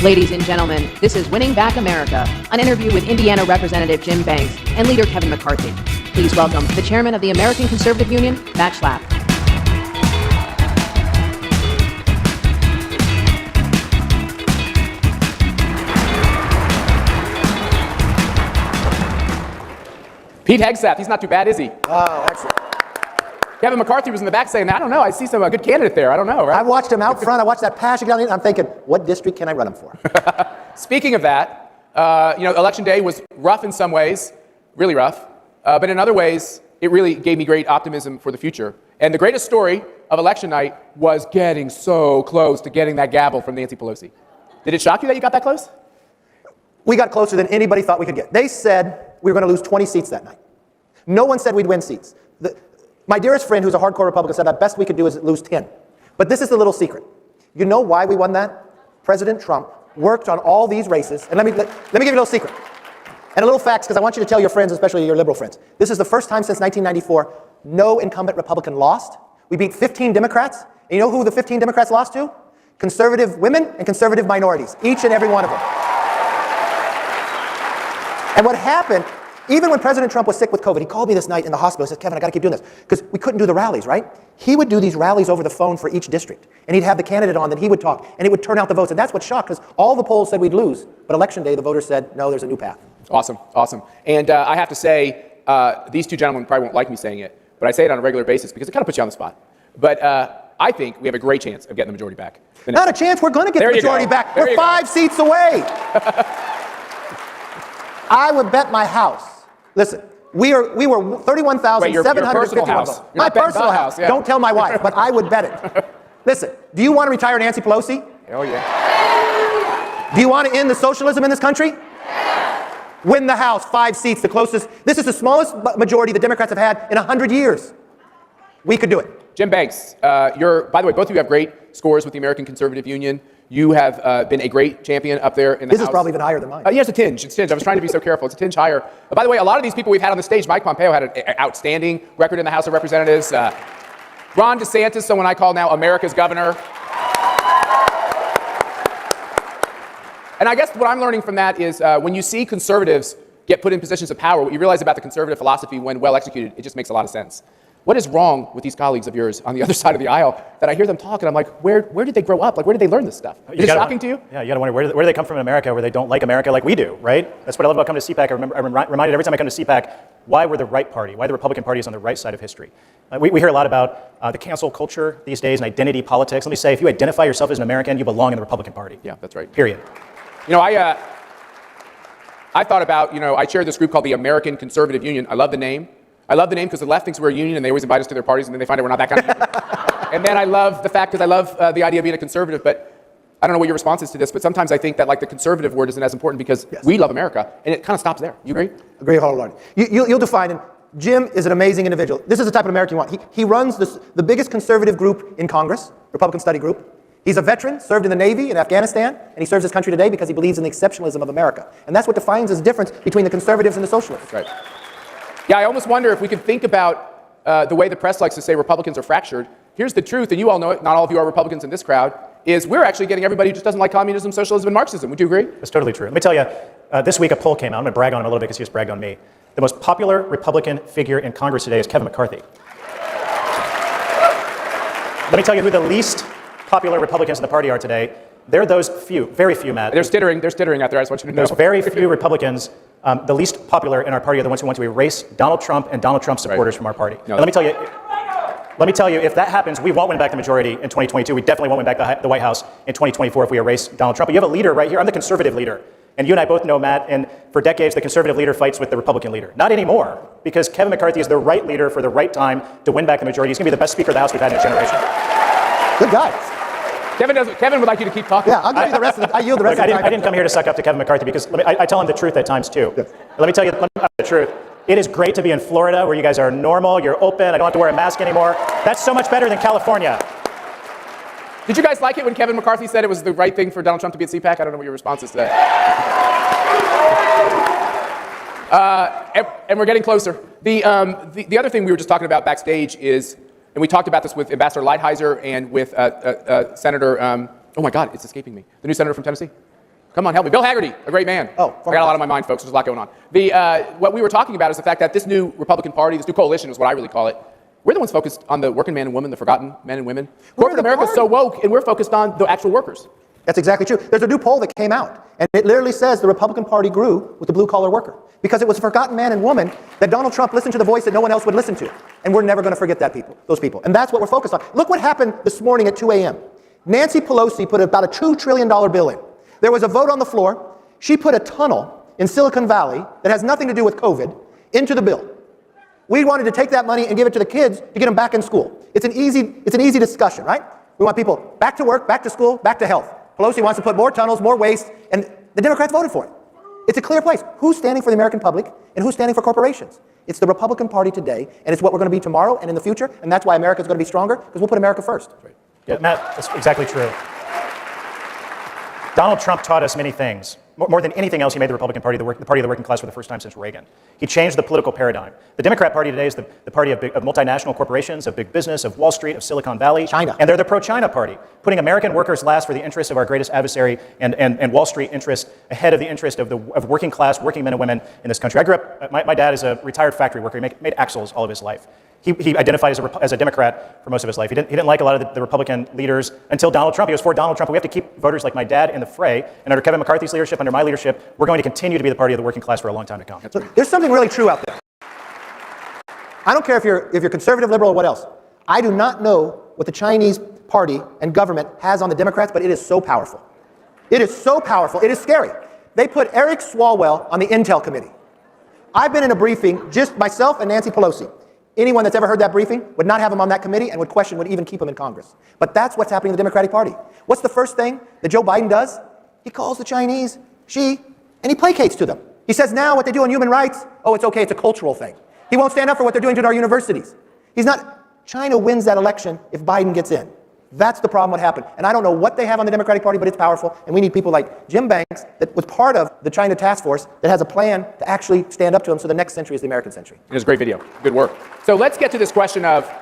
Ladies and gentlemen, this is Winning Back America, an interview with Indiana Representative Jim Banks and leader Kevin McCarthy. Please welcome the chairman of the American Conservative Union, Matt Schlapp. Pete Hegseth, he's not too bad, is he? Oh, excellent. Kevin McCarthy was in the back saying, I don't know, I see some good candidate there, I don't know, right? I watched him out front, I watched that passion down there, and I'm thinking, what district can I run him for? Speaking of that, Election Day was rough in some ways, really rough, but in other ways, it really gave me great optimism for the future. And the greatest story of election night was getting so close to getting that gavel from Nancy Pelosi. Did it shock you that you got that close? We got closer than anybody thought we could get. They said we were going to lose 20 seats that night. No one said we'd win seats. My dearest friend, who's a hardcore Republican, said the best we could do is lose 10. But this is the little secret. You know why we won that? President Trump worked on all these races. And let me give you a little secret. And a little facts, because I want you to tell your friends, especially your liberal friends. This is the first time since 1994 no incumbent Republican lost. We beat 15 Democrats. And you know who the 15 Democrats lost to? Conservative women and conservative minorities, each and every one of them. And what happened, even when President Trump was sick with COVID, he called me this night in the hospital. He said, Kevin, I got to keep doing this. Because we couldn't do the rallies, right? He would do these rallies over the phone for each district. And he'd have the candidate on, then he would talk. And it would turn out the votes. And that's what shocked, because all the polls said we'd lose. But Election Day, the voters said, no, there's a new path. Awesome, awesome. And I have to say, these two gentlemen probably won't like me saying it, but I say it on a regular basis because it kind of puts you on the spot. But I think we have a great chance of getting the majority back. Not a chance. We're going to get the majority back. We're 5 seats away. I would bet my house. Listen, we were 31,751 votes. My personal house. Yeah. Don't tell my wife, but I would bet it. Listen, do you want to retire Nancy Pelosi? Oh, yeah. Do you want to end the socialism in this country? Win the House, 5 seats, the closest. This is the smallest majority the Democrats have had in 100 years. We could do it. Jim Banks, by the way, both of you have great scores with the American Conservative Union. You have been a great champion up there in the House. His is probably even higher than mine. Yeah, it's a tinge. It's a tinge. I was trying to be so careful. It's a tinge higher. By the way, a lot of these people we've had on the stage, Mike Pompeo had an outstanding record in the House of Representatives. Ron DeSantis, someone I call now America's governor. And I guess what I'm learning from that is when you see conservatives get put in positions of power, what you realize about the conservative philosophy when well executed, it just makes a lot of sense. What is wrong with these colleagues of yours on the other side of the aisle that I hear them talk and I'm like, where did they grow up? Like, where did they learn this stuff? Is it shocking to you? Yeah, you got to wonder, where do they come from in America where they don't like America like we do, right? That's what I love about coming to CPAC. I'm reminded every time I come to CPAC why we're the right party, why the Republican Party is on the right side of history. We hear a lot about the cancel culture these days and identity politics. Let me say, if you identify yourself as an American, you belong in the Republican Party. Yeah, that's right. Period. You know, I thought about, I chair this group called the American Conservative Union. I love the name. I love the name because the left thinks we're a union and they always invite us to their parties and then they find out we're not that kind of union. And then I love the fact, because I love the idea of being a conservative, but I don't know what your response is to this, but sometimes I think that like the conservative word isn't as important because we love America and it kind of stops there. You agree? Agree wholeheartedly. You'll define it. Jim is an amazing individual. This is the type of American you want. He runs the biggest conservative group in Congress, Republican Study Group. He's a veteran, served in the Navy in Afghanistan, and he serves his country today because he believes in the exceptionalism of America. And that's what defines the difference between the conservatives and the socialists. That's right. Yeah, I almost wonder if we could think about the way the press likes to say Republicans are fractured. Here's the truth, and you all know it, not all of you are Republicans in this crowd, is we're actually getting everybody who just doesn't like communism, socialism, and Marxism. Would you agree? That's totally true. Let me tell you, this week a poll came out. I'm going to brag on him a little bit because he just bragged on me. The most popular Republican figure in Congress today is Kevin McCarthy. Let me tell you who the least popular Republicans in the party are today. They're those few, very few, Matt. They're stittering out there, I just want you to know. There's very few Republicans. The least popular in our party are the ones who want to erase Donald Trump and Donald Trump supporters from our party. No, let me tell you, if that happens, we won't win back the majority in 2022. We definitely won't win back the White House in 2024 if we erase Donald Trump. But you have a leader right here. I'm the conservative leader. And you and I both know, Matt, and for decades, the conservative leader fights with the Republican leader. Not anymore, because Kevin McCarthy is the right leader for the right time to win back the majority. He's going to be the best Speaker of the House we've had in a generation. Good guy. Kevin would like you to keep talking. Yeah, I'll give you the rest of the, I yield the rest of the time. I didn't come here to suck up to Kevin McCarthy because I tell him the truth at times too. Yes. Let me tell you the truth. It is great to be in Florida where you guys are normal, you're open, I don't have to wear a mask anymore. That's so much better than California. Did you guys like it when Kevin McCarthy said it was the right thing for Donald Trump to be at CPAC? I don't know what your response is to that. And we're getting closer. The other thing we were just talking about backstage is, and we talked about this with Ambassador Lighthizer and with Senator, oh my God, it's escaping me. The new senator from Tennessee? Come on, help me. Bill Hagerty, a great man. Oh, I got a lot on my mind, folks. There's a lot going on. What we were talking about is the fact that this new Republican Party, this new coalition is what I really call it. We're the ones focused on the working man and woman, the forgotten men and women. Corporate America's so woke, and we're focused on the actual workers. That's exactly true. There's a new poll that came out, and it literally says the Republican Party grew with the blue-collar worker because it was a forgotten man and woman that Donald Trump listened to the voice that no one else would listen to. And we're never going to forget those people. And that's what we're focused on. Look what happened this morning at 2 a.m. Nancy Pelosi put about a $2 trillion bill in. There was a vote on the floor. She put a tunnel in Silicon Valley that has nothing to do with COVID into the bill. We wanted to take that money and give it to the kids to get them back in school. It's an easy discussion, right? We want people back to work, back to school, back to health. Pelosi wants to put more tunnels, more waste, and the Democrats voted for it. It's a clear place. Who's standing for the American public and who's standing for corporations? It's the Republican Party today, and it's what we're going to be tomorrow and in the future, and that's why America's going to be stronger, because we'll put America first. Yeah, Matt, that's exactly true. Donald Trump taught us many things. More than anything else, he made the Republican Party the party of the working class for the first time since Reagan. He changed the political paradigm. The Democrat Party today is the party of multinational corporations, of big business, of Wall Street, of Silicon Valley. China. And they're the pro-China party, putting American workers last for the interests of our greatest adversary and Wall Street interests ahead of the interest of working class, working men and women in this country. I grew up, my dad is a retired factory worker. He made axles all of his life. He identified as a Democrat for most of his life. He didn't like a lot of the Republican leaders until Donald Trump. He was for Donald Trump. We have to keep voters like my dad in the fray. And under Kevin McCarthy's leadership, under my leadership, we're going to continue to be the party of the working class for a long time to come. So there's something really true out there. I don't care if you're conservative, liberal, or what else. I do not know what the Chinese party and government has on the Democrats, but it is so powerful. It is so powerful. It is scary. They put Eric Swalwell on the Intel committee. I've been in a briefing, just myself and Nancy Pelosi. Anyone that's ever heard that briefing would not have him on that committee and would question, would even keep him in Congress. But that's what's happening in the Democratic Party. What's the first thing that Joe Biden does? He calls the Chinese, and he placates to them. He says now what they do on human rights, oh, it's okay, it's a cultural thing. He won't stand up for what they're doing to our universities. China wins that election if Biden gets in. That's the problem what happened. And I don't know what they have on the Democratic Party, but it's powerful. And we need people like Jim Banks, that was part of the China task force, that has a plan to actually stand up to them so the next century is the American century. It was a great video. Good work. So let's get to this question of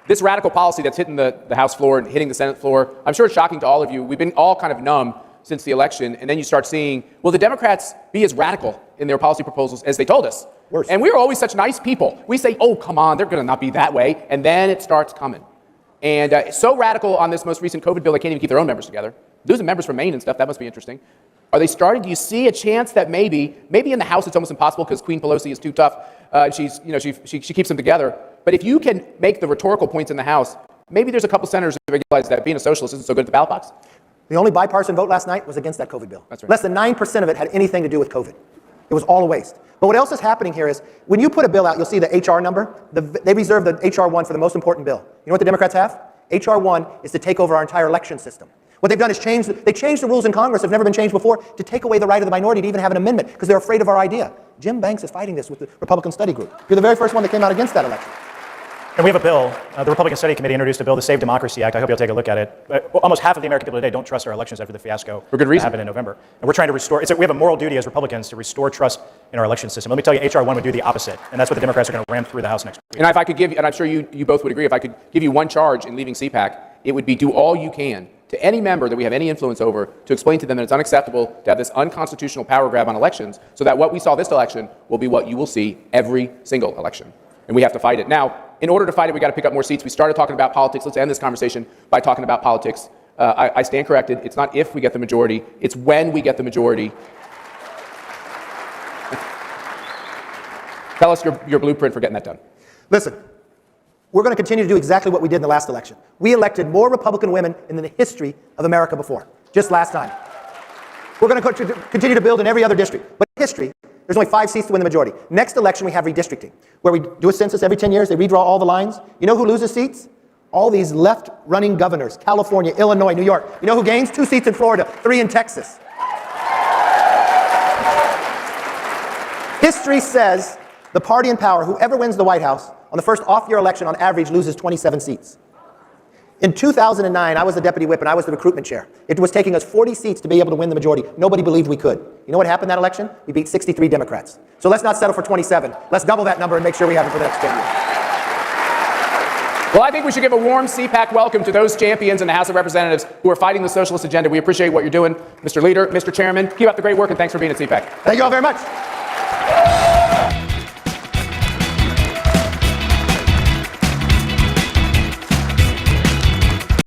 this radical policy that's hitting the House floor and hitting the Senate floor. I'm sure it's shocking to all of you. We've been all kind of numb since the election. And then you start seeing, will the Democrats be as radical in their policy proposals as they told us? Worse. And we were always such nice people. We say, oh, come on, they're going to not be that way. And then it starts coming. And so radical on this most recent COVID bill, they can't even keep their own members together. Losing members from Maine and stuff, that must be interesting. Are they starting? Do you see a chance that maybe in the House it's almost impossible because Queen Pelosi is too tough. She keeps them together. But if you can make the rhetorical points in the House, maybe there's a couple senators who realize that being a socialist isn't so good at the ballot box. The only bipartisan vote last night was against that COVID bill. That's right. Less than 9% of it had anything to do with COVID. It was all a waste. But what else is happening here is, when you put a bill out, you'll see the HR number. They reserve the HR 1 for the most important bill. You know what the Democrats have? HR 1 is to take over our entire election system. What they've done is changed the rules in Congress that have never been changed before to take away the right of the minority to even have an amendment because they're afraid of our idea. Jim Banks is fighting this with the Republican Study Group. You're the very first one that came out against that election. And we have a bill. The Republican Study Committee introduced a bill, the Save Democracy Act. I hope you'll take a look at it. Almost half of the American people today don't trust our elections after the fiasco for good reason. That happened in November. And we're trying to restore. We have a moral duty as Republicans to restore trust in our election system. Let me tell you, HR 1 would do the opposite, and that's what the Democrats are going to ram through the House next week. And if I could give, and I'm sure you both would agree, if I could give you one charge in leaving CPAC, it would be do all you can to any member that we have any influence over to explain to them that it's unacceptable to have this unconstitutional power grab on elections, so that what we saw this election will be what you will see every single election. And we have to fight it. Now, in order to fight it, we got to pick up more seats. We started talking about politics. Let's end this conversation by talking about politics. I stand corrected. It's not if we get the majority. It's when we get the majority. Tell us your blueprint for getting that done. Listen, we're going to continue to do exactly what we did in the last election. We elected more Republican women in the history of America before, just last time. We're going to continue to build in every other district. But in history, there's only 5 seats to win the majority. Next election, we have redistricting, where we do a census every 10 years. They redraw all the lines. You know who loses seats? All these left-running governors, California, Illinois, New York. You know who gains? 2 seats in Florida, 3 in Texas. History says the party in power, whoever wins the White House, on the first off-year election, on average, loses 27 seats. In 2009, I was the deputy whip and I was the recruitment chair. It was taking us 40 seats to be able to win the majority. Nobody believed we could. You know what happened that election? We beat 63 Democrats. So let's not settle for 27. Let's double that number and make sure we have it for the next 10 years. Well, I think we should give a warm CPAC welcome to those champions in the House of Representatives who are fighting the socialist agenda. We appreciate what you're doing, Mr. Leader, Mr. Chairman. Keep up the great work, and thanks for being at CPAC. Thank you all very much.